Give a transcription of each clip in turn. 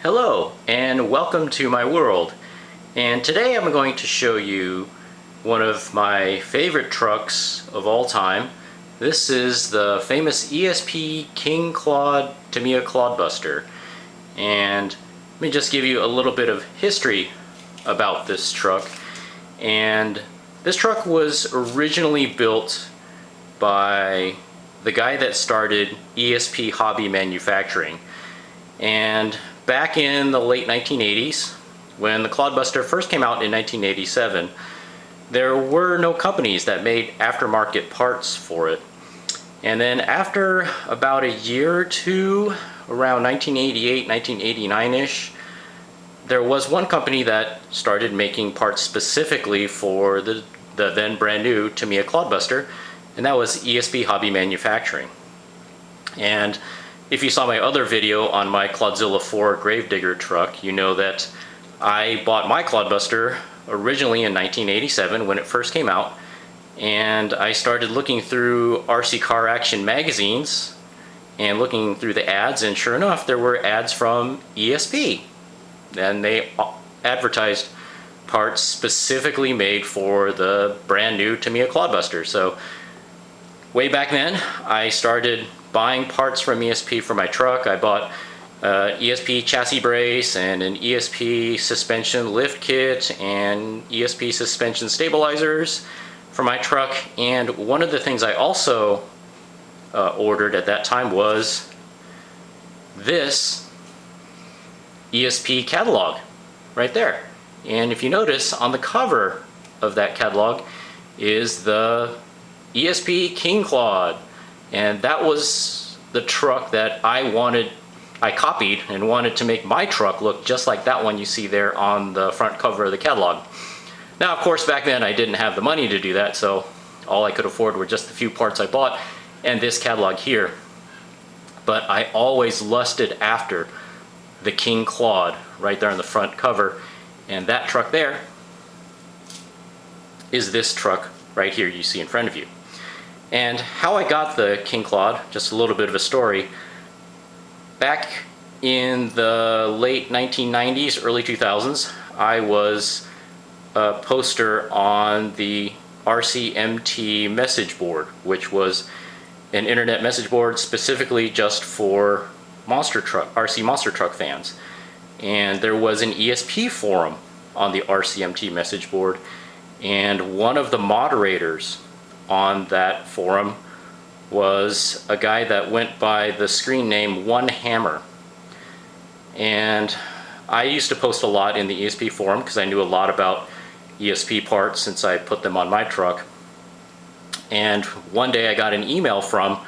Hello and welcome to my world, and today I'm going to show you one of my favorite trucks of all time. This is the famous ESP King Clod Tamiya Clodbuster, and let me just give you a little bit of history about this truck. And this truck was originally built by the guy that started ESP Hobby Manufacturing, and back in the late 1980s, when the Clodbuster first came out in 1987, there were no companies that made aftermarket parts for it. And then after about a year or two, around 1988, 1989-ish, there was one company that started making parts specifically for the then brand new Tamiya Clodbuster, and that was ESP Hobby Manufacturing. And if you saw my other video on my Clodzilla IV Gravedigger truck, you know that I bought my Clodbuster originally in 1987 when it first came out, and I started looking through RC Car Action magazines and looking through the ads, and sure enough there were ads from ESP, and they advertised parts specifically made for the brand new Tamiya Clodbuster. So way back then I started buying parts from ESP for my truck. I bought ESP chassis brace and an ESP suspension lift kit and ESP suspension stabilizers for my truck. And one of the things I also ordered at that time was this ESP catalog right there. And if you notice, on the cover of that catalog is the ESP King Clod. And that was the truck that I copied and wanted to make my truck look just like that one you see there on the front cover of the catalog. Now, of course, back then I didn't have the money to do that, so all I could afford were just the few parts I bought and this catalog here. But I always lusted after the King Clod right there on the front cover, and that truck there is this truck right here you see in front of you. And how I got the King Clod, just a little bit of a story. Back in the late 1990s, early 2000s, I was a poster on the RCMT message board, which was an internet message board specifically just for RC monster truck fans. And there was an ESP forum on the RCMT message board, and one of the moderators on that forum was a guy that went by the screen name One Hammer. And I used to post a lot in the ESP forum because I knew a lot about ESP parts since I put them on my truck. And one day I got an email from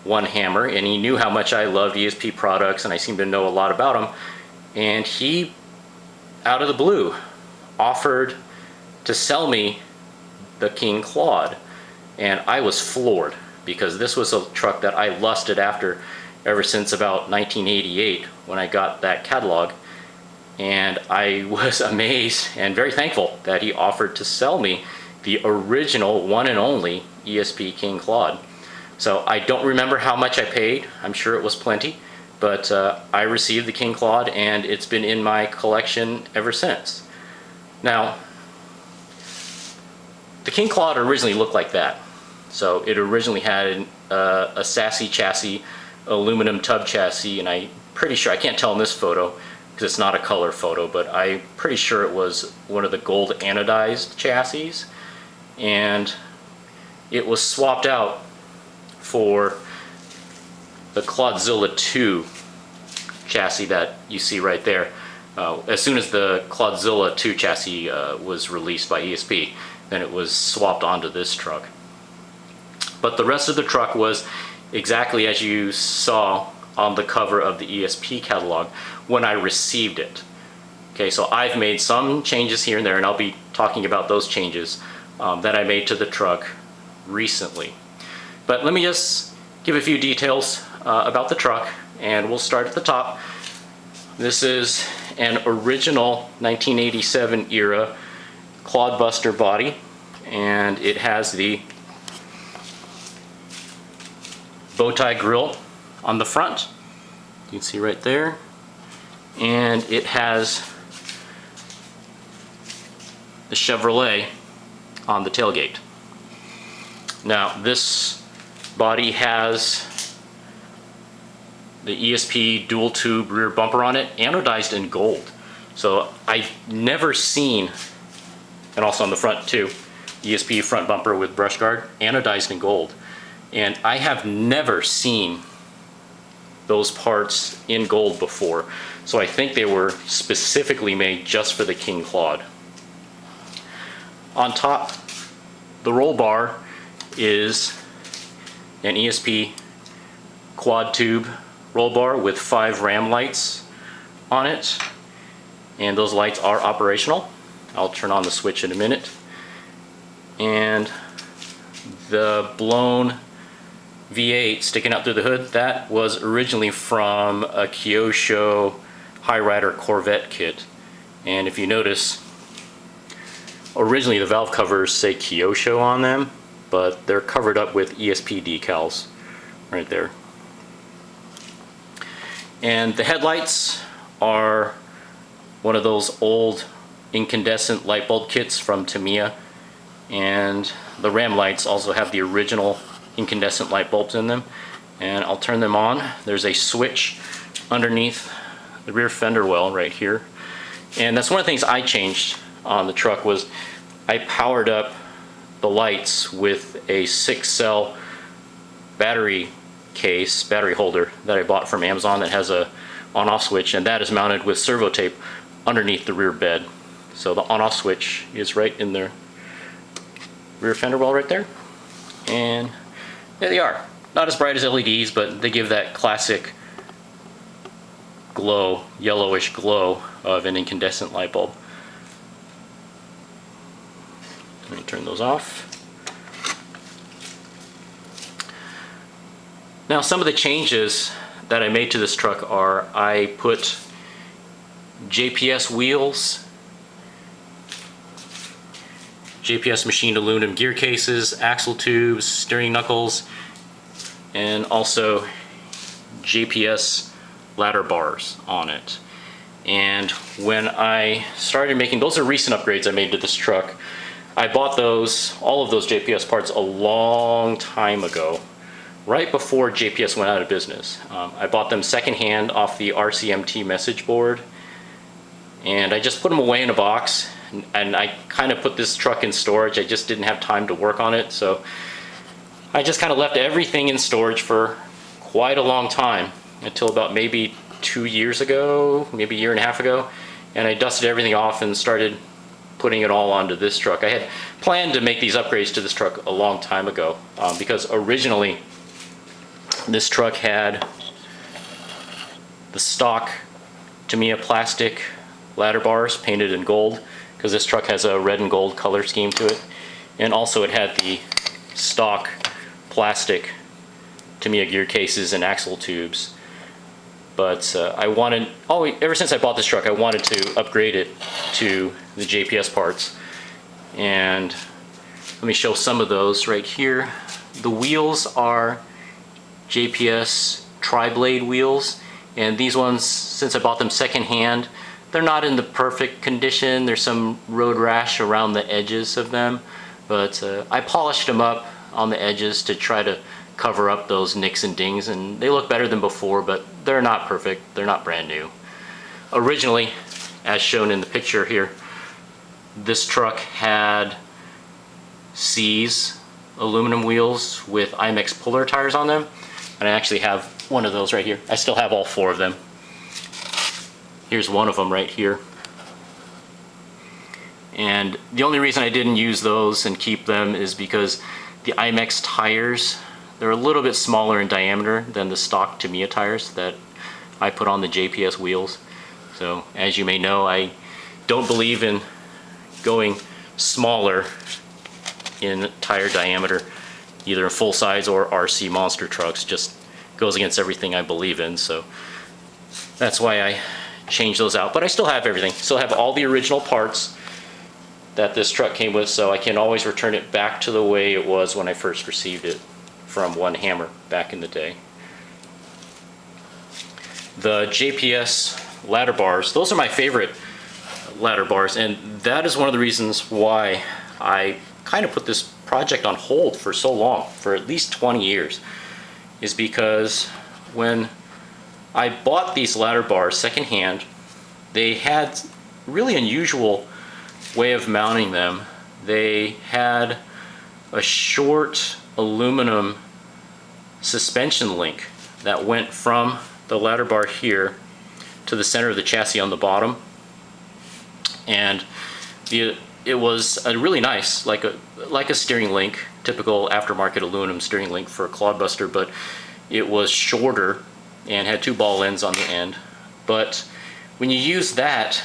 One Hammer, and he knew how much I loved ESP products and I seemed to know a lot about them. And he, out of the blue, offered to sell me the King Clod. And I was floored, because this was a truck that I lusted after ever since about 1988 when I got that catalog. And I was amazed and very thankful that he offered to sell me the original one and only ESP King Clod. So I don't remember how much I paid. I'm sure it was plenty, but I received the King Clod and it's been in my collection ever since. Now, the King Clod originally looked like that. So it originally had a sassy chassis, aluminum tub chassis, and I'm pretty sure, I can't tell in this photo because it's not a color photo, but I'm pretty sure it was one of the gold anodized chassis. And it was swapped out for the Clodzilla II chassis that you see right there. As soon as the Clodzilla II chassis was released by ESP, then it was swapped onto this truck. But the rest of the truck was exactly as you saw on the cover of the ESP catalog when I received it. Okay, so I've made some changes here and there, and I'll be talking about those changes that I made to the truck recently. But let me just give a few details about the truck, and we'll start at the top. This is an original 1987 era Clodbuster body, and it has the bow tie grill on the front. You can see right there. and it has the Chevrolet on the tailgate. Now this body has the ESP dual tube rear bumper on it, anodized in gold. So I've never seen, and also on the front too, ESP front bumper with brush guard, anodized in gold. And I have never seen those parts in gold before. So I think they were specifically made just for the King Clod. On top, the roll bar is an ESP quad tube roll bar with 5 ram lights on it, and those lights are operational. I'll turn on the switch in a minute. And the blown V8 sticking out through the hood, that was originally from a Kyosho High Rider Corvette kit. And if you notice, originally the valve covers say Kyosho on them, but they're covered up with ESP decals right there. And the headlights are one of those old incandescent light bulb kits from Tamiya, and the ram lights also have the original incandescent light bulbs in them. And I'll turn them on. There's a switch underneath the rear fender well right here, and that's one of the things I changed on the truck. Was I powered up the lights with a 6-cell battery case, battery holder that I bought from Amazon that has a on-off switch, and that is mounted with servo tape underneath the rear bed. So the on-off switch is right in the rear fender well right there, and there they are. Not as bright as LEDs, but they give that classic glow, yellowish glow of an incandescent light bulb. Let me turn those off. Now some of the changes that I made to this truck are I put JPS wheels, JPS machined aluminum gear cases, axle tubes, steering knuckles, and also JPS ladder bars on it. And when I started making, those are recent upgrades I made to this truck. I bought those, all of those JPS parts a long time ago, right before JPS went out of business. I bought them secondhand off the RCMT message board, and I just put them away in a box, and I kind of put this truck in storage. I just didn't have time to work on it, so I just kind of left everything in storage for quite a long time, until about maybe 2 years ago, maybe a year and a half ago, and I dusted everything off and started putting it all onto this truck. I had planned to make these upgrades to this truck a long time ago, because originally this truck had the stock Tamiya plastic ladder bars painted in gold, because this truck has a red and gold color scheme to it, and also it had the stock plastic Tamiya gear cases and axle tubes. But I wanted, ever since I bought this truck, I wanted to upgrade it to the JPS parts. And let me show some of those right here. The wheels are JPS tri-blade wheels, and these ones, since I bought them secondhand, they're not in the perfect condition. There's some road rash around the edges of them, but I polished them up on the edges to try to cover up those nicks and dings, and they look better than before, but they're not perfect. They're not brand new. Originally, as shown in the picture here, this truck had C's aluminum wheels with IMEX puller tires on them, and I actually have one of those right here. I still have all 4 of them. Here's one of them right here. And the only reason I didn't use those and keep them is because the IMEX tires, they're a little bit smaller in diameter than the stock Tamiya tires that I put on the JPS wheels. So as you may know, I don't believe in going smaller in tire diameter, either in full size or RC monster trucks. Just goes against everything I believe in, so that's why I changed those out. But I still have everything. Still have all the original parts that this truck came with, so I can always return it back to the way it was when I first received it from One Hammer back in the day. The JPS ladder bars, those are my favorite ladder bars, and that is one of the reasons why I kind of put this project on hold for so long, for at least 20 years, is because when I bought these ladder bars secondhand, they had really unusual way of mounting them. They had a short aluminum suspension link that went from the ladder bar here to the center of the chassis on the bottom, and it was a really nice, like a steering link, typical aftermarket aluminum steering link for a Clodbuster, but it was shorter and had 2 ball ends on the end. But when you use that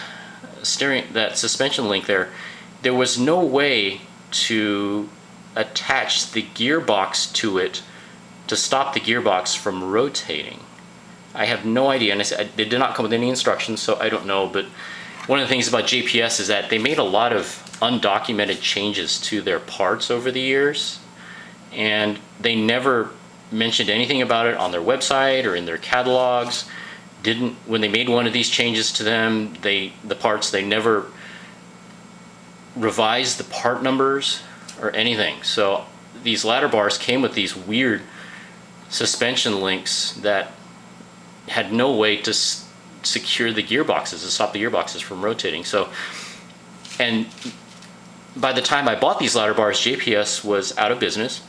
suspension link there was no way to attach the gearbox to it to stop the gearbox from rotating. I have no idea, and they did not come with any instructions, so I don't know. But one of the things about JPS is that they made a lot of undocumented changes to their parts over the years, and they never mentioned anything about it on their website or in their catalogs. When they made one of these changes to them, the parts, they never revised the part numbers or anything. So these ladder bars came with these weird suspension links that had no way to secure the gearboxes, to stop the gearboxes from rotating. So, and by the time I bought these ladder bars, JPS was out of business.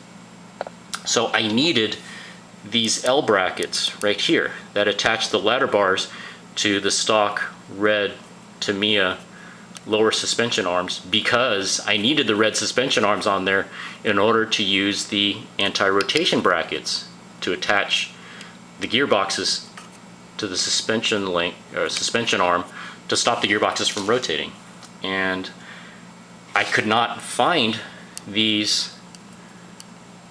So I needed these L brackets right here that attach the ladder bars to the stock red Tamiya lower suspension arms, because I needed the red suspension arms on there in order to use the anti-rotation brackets to attach the gearboxes to the suspension link or suspension arm to stop the gearboxes from rotating. And I could not find these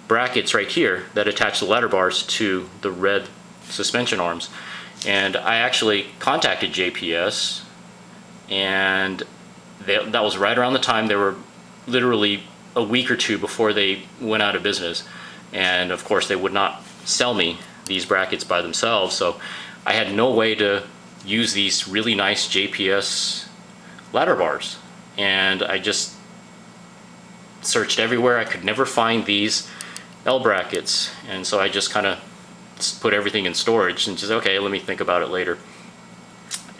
brackets right here that attach the ladder bars to the red suspension arms. And I actually contacted JPS, and that was right around the time they were literally a week or two before they went out of business. And of course they would not sell me these brackets by themselves, so I had no way to use these really nice JPS ladder bars. And I just searched everywhere. I could never find these L brackets, and so I just kind of put everything in storage and just, okay, let me think about it later.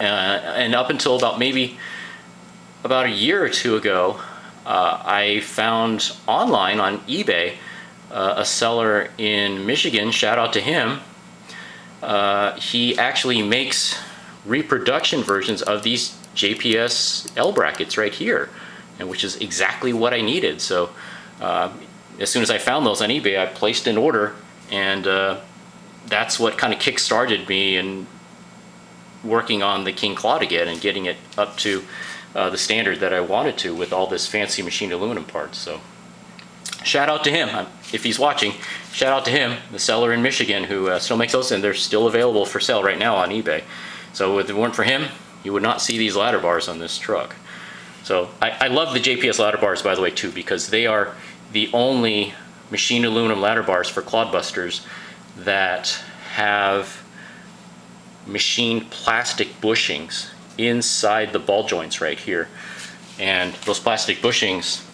And up until about a year or two ago, I found online on eBay a seller in Michigan, shout out to him. He actually makes reproduction versions of these JPS L brackets right here, and which is exactly what I needed. So as soon as I found those on eBay, I placed an order, and that's what kind of kick-started me in working on the King Clod again and getting it up to the standard that I wanted to with all this fancy machined aluminum parts. So shout out to him. If he's watching, shout out to him, the seller in Michigan who still makes those, and they're still available for sale right now on eBay. So if it weren't for him, you would not see these ladder bars on this truck. So I love the JPS ladder bars, by the way, too, because they are the only machined aluminum ladder bars for Clodbusters that have machined plastic bushings inside the ball joints right here. And those plastic bushings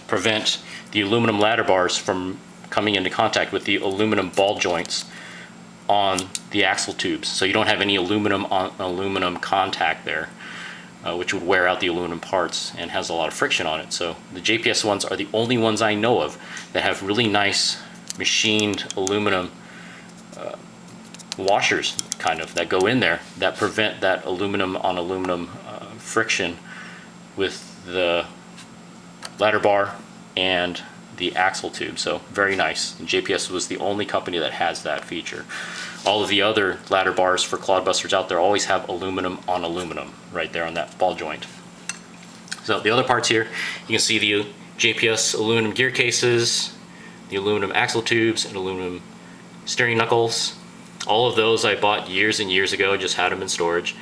prevent the aluminum ladder bars from coming into contact with the aluminum ball joints on the axle tubes. So you don't have any aluminum on aluminum contact there, which would wear out the aluminum parts and has a lot of friction on it. So the JPS ones are the only ones I know of that have really nice machined aluminum washers, kind of, that go in there that prevent that aluminum on aluminum friction with the ladder bar and the axle tube. So very nice. And JPS was the only company that has that feature. All of the other ladder bars for Clodbusters out there always have aluminum on aluminum right there on that ball joint. So the other parts here, you can see the JPS aluminum gear cases, the aluminum axle tubes, and aluminum steering knuckles. All of those I bought years and years ago, just had them in storage.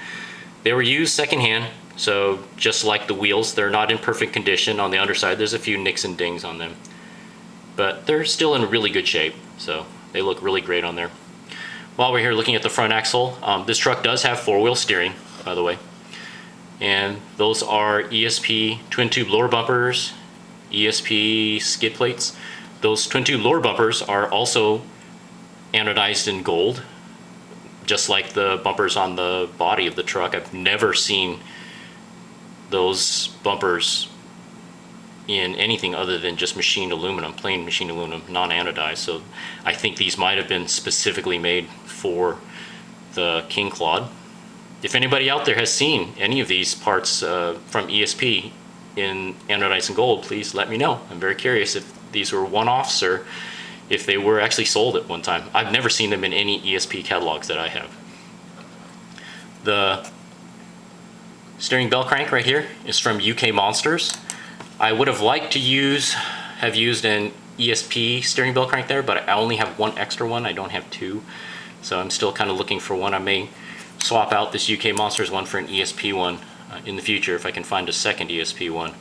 They were used secondhand, so just like the wheels, they're not in perfect condition. On the underside, there's a few nicks and dings on them, but they're still in really good shape, so they look really great on there. While we're here looking at the front axle, this truck does have four-wheel steering, by the way. And those are ESP twin tube lower bumpers, ESP skid plates. Those twin tube lower bumpers are also anodized in gold, just like the bumpers on the body of the truck. I've never seen those bumpers in anything other than just machined aluminum, plain machined aluminum, non-anodized. So I think these might have been specifically made for the King Clod. If anybody out there has seen any of these parts from ESP in anodized in gold, please let me know. I'm very curious if these were one-offs or if they were actually sold at one time. I've never seen them in any ESP catalogs that I have. The steering bell crank right here is from UK Monsters. I would have liked to have used an ESP steering bell crank there, but I only have one extra one. I don't have two. So I'm still kind of looking for one. I may swap out this UK Monsters one for an ESP one in the future if I can find a second ESP one.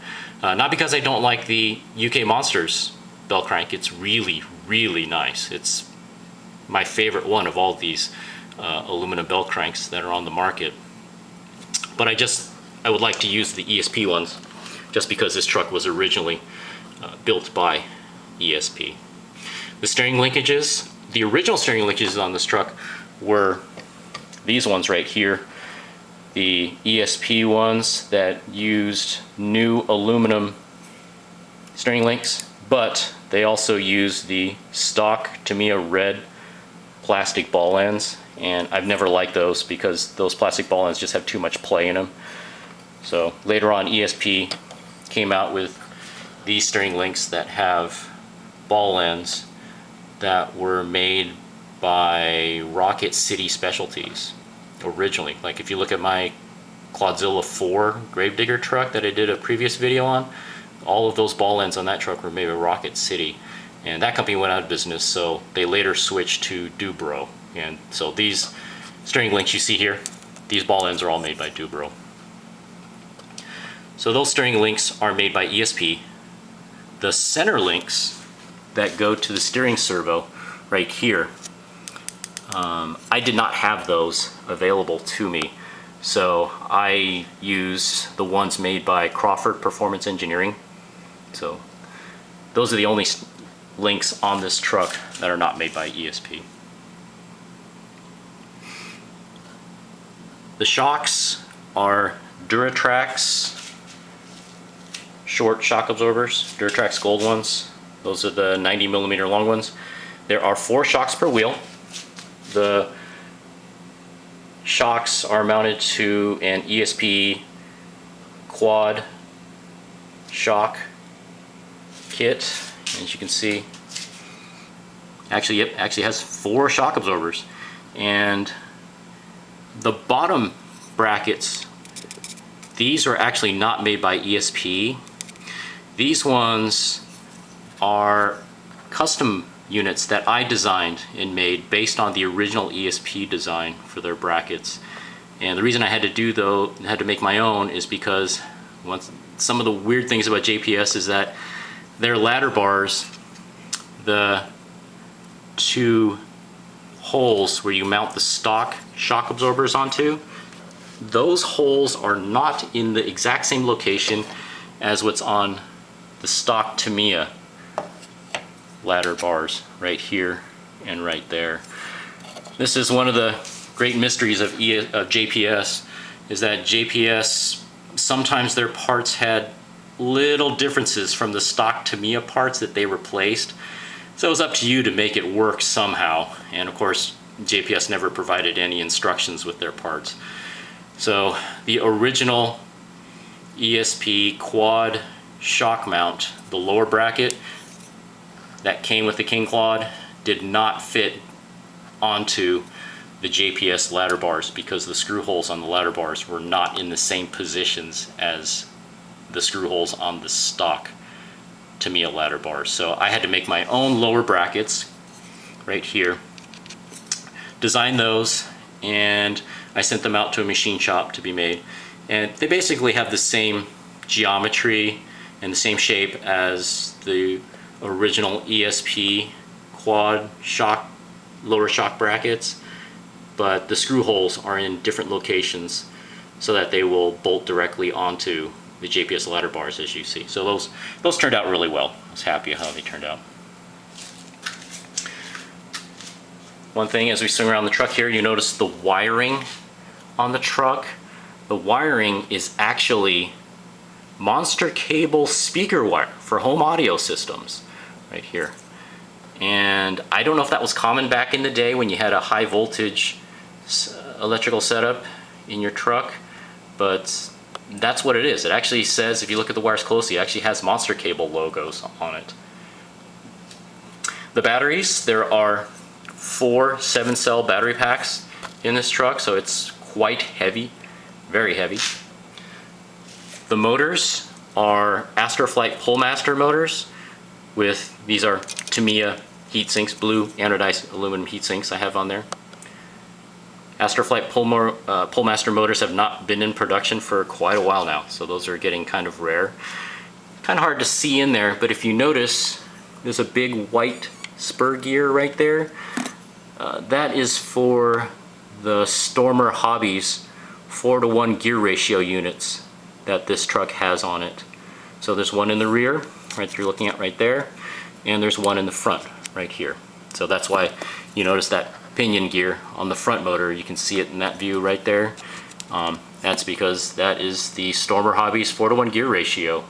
Not because I don't like the UK Monsters bell crank. It's really, really nice. It's my favorite one of all these aluminum bell cranks that are on the market. But I would like to use the ESP ones just because this truck was originally built by ESP. The steering linkages, the original steering linkages on this truck were these ones right here. The ESP ones that used new aluminum steering links, but they also used the stock Tamiya red plastic ball ends, and I've never liked those because those plastic ball ends just have too much play in them. So later on, ESP came out with these steering links that have ball ends that were made by Rocket City Specialties originally. Like if you look at my Clodzilla IV Gravedigger truck that I did a previous video on, all of those ball ends on that truck were made by Rocket City, and that company went out of business, so they later switched to Dubro. And so these steering links you see here, these ball ends are all made by Dubro. So those steering links are made by ESP. The center links that go to the steering servo right here, I did not have those available to me, so I used the ones made by Crawford Performance Engineering. So those are the only links on this truck that are not made by ESP. The shocks are Duratrax short shock absorbers, Duratrax gold ones. Those are the 90mm long ones. There are 4 shocks per wheel. The shocks are mounted to an ESP quad shock kit. As you can see, actually has 4 shock absorbers, and the bottom brackets, these are actually not made by ESP. These ones are custom units that I designed and made based on the original ESP design for their brackets. And the reason I had to make my own is because some of the weird things about JPS is that their ladder bars, the 2 holes where you mount the stock shock absorbers onto, those holes are not in the exact same location as what's on the stock Tamiya ladder bars right here and right there. This is one of the great mysteries of JPS, is that JPS, sometimes their parts had little differences from the stock Tamiya parts that they replaced. So it was up to you to make it work somehow. And of course, JPS never provided any instructions with their parts. So the original ESP quad shock mount, the lower bracket that came with the King Clod, did not fit onto the JPS ladder bars because the screw holes on the ladder bars were not in the same positions as the screw holes on the stock Tamiya ladder bars. So I had to make my own lower brackets right here, design those, and I sent them out to a machine shop to be made. And they basically have the same geometry and the same shape as the original ESP quad shock, lower shock brackets, but the screw holes are in different locations. so that they will bolt directly onto the JPS ladder bars, as you see. So those turned out really well. I was happy how they turned out. One thing as we swing around the truck here, you notice the wiring on the truck. The wiring is actually monster cable speaker wire for home audio systems right here. And I don't know if that was common back in the day when you had a high voltage electrical setup in your truck, but that's what it is. It actually says, if you look at the wires closely, it actually has monster cable logos on it. The batteries, there are 4 7-cell battery packs in this truck, so it's quite heavy, very heavy. The motors are Astroflight Pullmaster motors with, these are Tamiya heat sinks, blue anodized aluminum heat sinks I have on there. Astroflight Pullmaster motors have not been in production for quite a while now, so those are getting kind of rare. Kind of hard to see in there, but if you notice, there's a big white spur gear right there. That is for the Stormer Hobbies 4:1 gear ratio units that this truck has on it. So there's one in the rear, right you're looking at right there, and there's one in the front right here. So that's why you notice that pinion gear on the front motor. You can see it in that view right there. That's because that is the Stormer Hobbies 4:1 gear ratio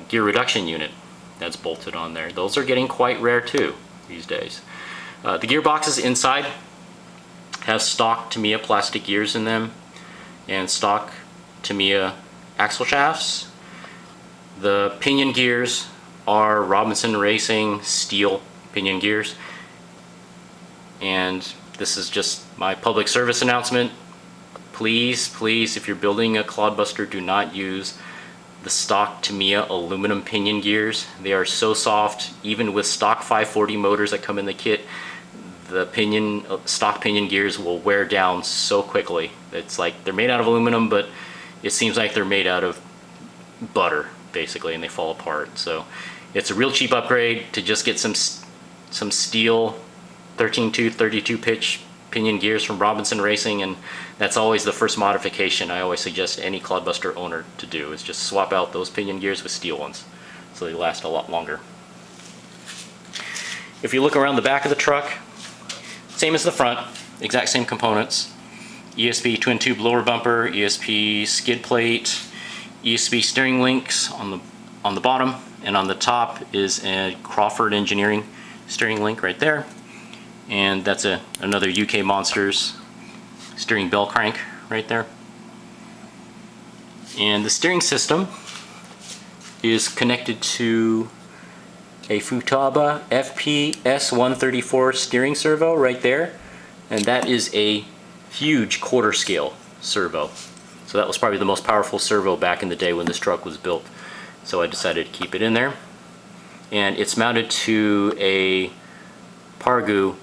gear reduction unit that's bolted on there. Those are getting quite rare too these days. The gearboxes inside have stock Tamiya plastic gears in them and stock Tamiya axle shafts. The pinion gears are Robinson Racing steel pinion gears. And this is just my public service announcement. Please, please, if you're building a Clodbuster, do not use the stock Tamiya aluminum pinion gears. They are so soft, even with stock 540 motors that come in the kit, the stock pinion gears will wear down so quickly. It's like they're made out of aluminum, but it seems like they're made out of butter, basically, and they fall apart. So it's a real cheap upgrade to just get some steel 13-tooth, 32 pitch pinion gears from Robinson Racing, and that's always the first modification I always suggest any Clodbuster owner to do, is just swap out those pinion gears with steel ones so they last a lot longer. If you look around the back of the truck, same as the front, exact same components. ESP twin tube lower bumper, ESP skid plate, ESP steering links on the bottom, and on the top is a Crawford Engineering steering link right there. And that's another UK Monsters steering bell crank right there. And the steering system is connected to a Futaba FPS134 steering servo right there. And that is a huge quarter scale servo. So that was probably the most powerful servo back in the day when this truck was built. So I decided to keep it in there. And it's mounted to a Pargu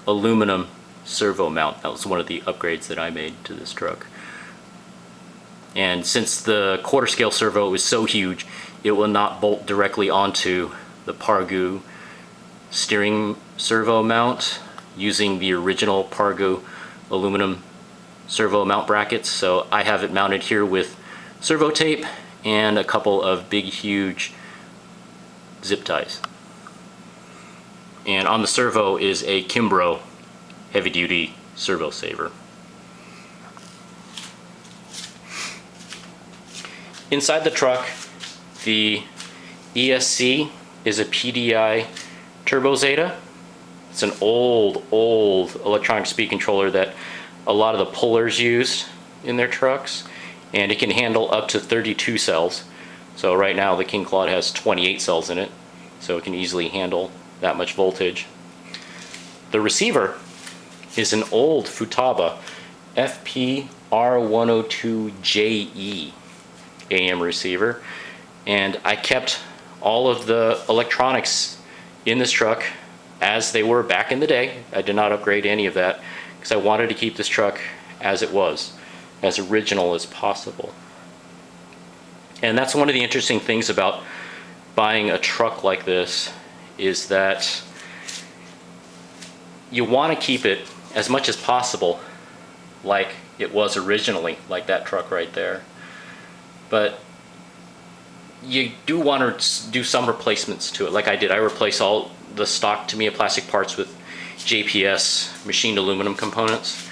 aluminum servo mount. That was one of the upgrades that I made to this truck. And since the quarter scale servo is so huge, it will not bolt directly onto the Pargu steering servo mount using the original Pargu aluminum servo mount brackets. So I have it mounted here with servo tape and a couple of big huge zip ties. And on the servo is a Kimbrough heavy-duty servo saver. Inside the truck, the ESC is a PDI Turbo Zeta. It's an old electronic speed controller that a lot of the pullers use in their trucks, and it can handle up to 32 cells. So right now the King Clod has 28 cells in it, so it can easily handle that much voltage. The receiver is an old Futaba FP-R102JE AM receiver, and I kept all of the electronics in this truck as they were back in the day. I did not upgrade any of that because I wanted to keep this truck as it was, as original as possible. And that's one of the interesting things about buying a truck like this, is that you want to keep it as much as possible like it was originally, like that truck right there. But you do want to do some replacements to it, like I did. I replaced all the stock Tamiya plastic parts with JPS machined aluminum components.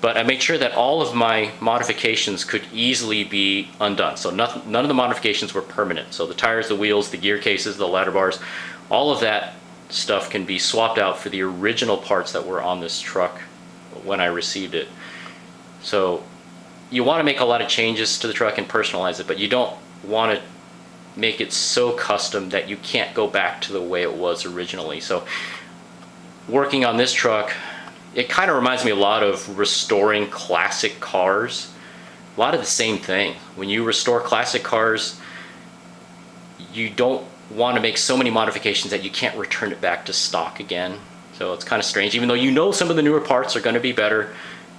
But I made sure that all of my modifications could easily be undone. So none of the modifications were permanent. So the tires, the wheels, the gear cases, the ladder bars, all of that stuff can be swapped out for the original parts that were on this truck when I received it. So you want to make a lot of changes to the truck and personalize it, but you don't want to make it so custom that you can't go back to the way it was originally. So working on this truck, it kind of reminds me a lot of restoring classic cars. A lot of the same thing. When you restore classic cars, you don't want to make so many modifications that you can't return it back to stock again. So it's kind of strange, even though you know some of the newer parts are going to be better,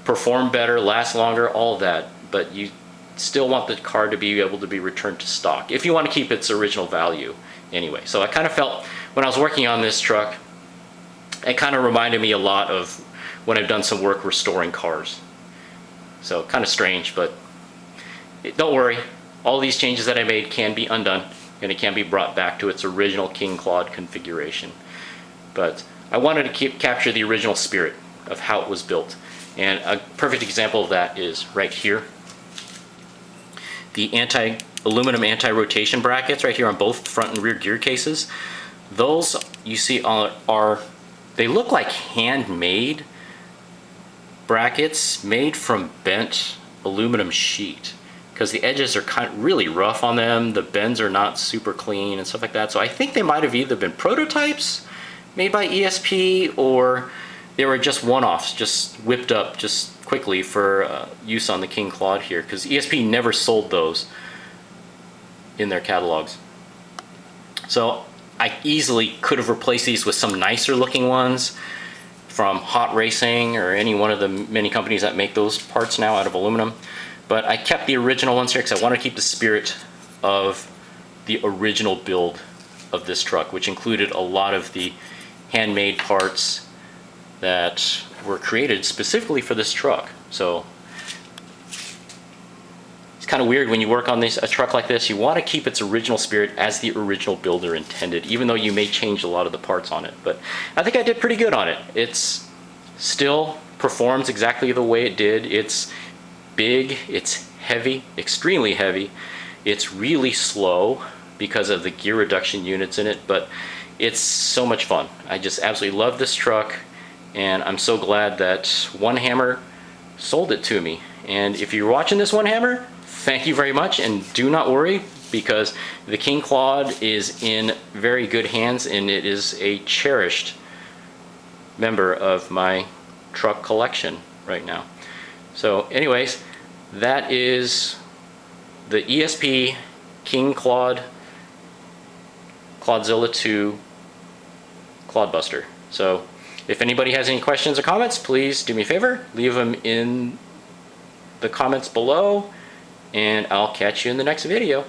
perform better, last longer, all of that, but you still want the car to be able to be returned to stock if you want to keep its original value anyway. So I kind of felt when I was working on this truck, it kind of reminded me a lot of when I've done some work restoring cars. So kind of strange, but don't worry, all these changes that I made can be undone and it can be brought back to its original King Clod configuration. But I wanted to capture the original spirit of how it was built, and a perfect example of that is right here. The aluminum anti-rotation brackets right here on both front and rear gear cases. Those you see they look like handmade brackets made from bent aluminum sheet, because the edges are kind of really rough on them. The bends are not super clean and stuff like that. So I think they might have either been prototypes made by ESP, or they were just one-offs, just whipped up just quickly for use on the King Clod here, because ESP never sold those in their catalogs. So I easily could have replaced these with some nicer looking ones from Hot Racing or any one of the many companies that make those parts now out of aluminum. But I kept the original ones here because I want to keep the spirit of the original build of this truck, which included a lot of the handmade parts that were created specifically for this truck. So it's kind of weird when you work on a truck like this. You want to keep its original spirit as the original builder intended, even though you may change a lot of the parts on it. But I think I did pretty good on it. It's still performs exactly the way it did. It's big, it's heavy, extremely heavy. It's really slow because of the gear reduction units in it, but it's so much fun. I just absolutely love this truck, and I'm so glad that One Hammer sold it to me. And if you're watching this, One Hammer, thank you very much, and do not worry, because the King Clod is in very good hands, and it is a cherished member of my truck collection right now. So anyways, that is the ESP King Clod Clodzilla II Clodbuster. So if anybody has any questions or comments, please do me a favor, leave them in the comments below, and I'll catch you in the next video.